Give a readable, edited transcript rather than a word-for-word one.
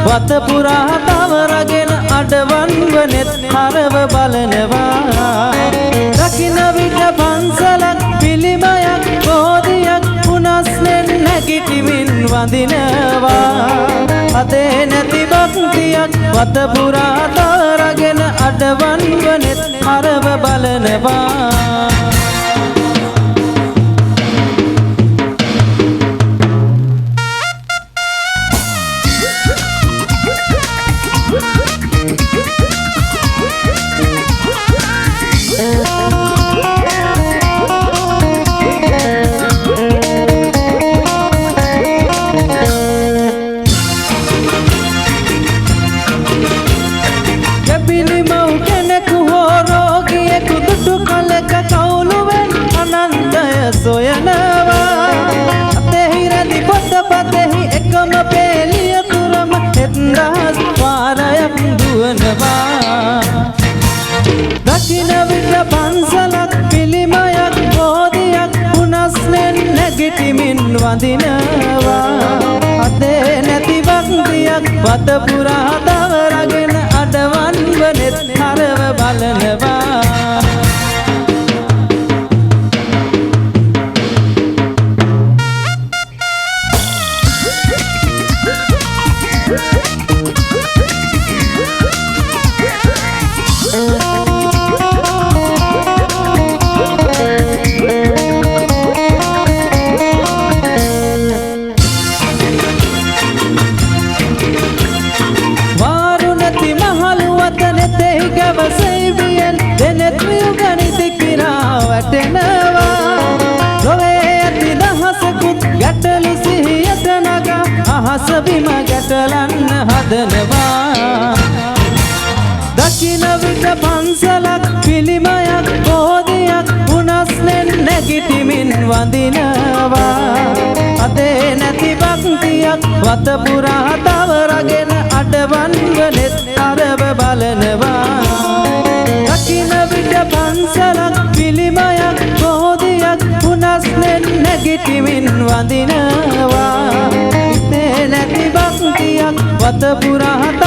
වත පුරා තවරගෙන අඩවන් වනෙත් හරව බලනවා දකින විට පන්සලක් පිළිමයක් බෝධියක් උනස්නෙන් නැගිටිමින් වඳිනවා අතේ නැති භක්තියක් වත පුරා තවරගෙන අඩවන් වනෙත් හරව බලනවා සොයනවා අතෙහි රැඳි පොත පතෙහි එකම පෙළිය තුරම එත්දහස් වාරයක් දුවනවා දකින විට පන්සලක් පිළිමයක් බෝධියක් උනස්නෙන් නැගිටිමින් වඳිනවා අතේ නැති භක්තියක් වත පුරා තවරගෙන අඩවන් වනෙත් හරව බලනවා ගැටලු සිහියට නගා අහස බිම ගැටලන්න හදනවා දකින විට පන්සලක් පිළිමයක් බෝධියක් උනස්නෙන් නැගිටිමින් වඳිනවා අතේ නැති භක්තියක් වත පුරා තවරගෙන අඩවන් වනෙත් අරව බලනවා දකින විට පන්සලක් පිළිමයක් බෝධියක් උනස්නෙන් නැගිටිමින් වඳිනවා ඉතේ නැති භක්තියක් වත පුරා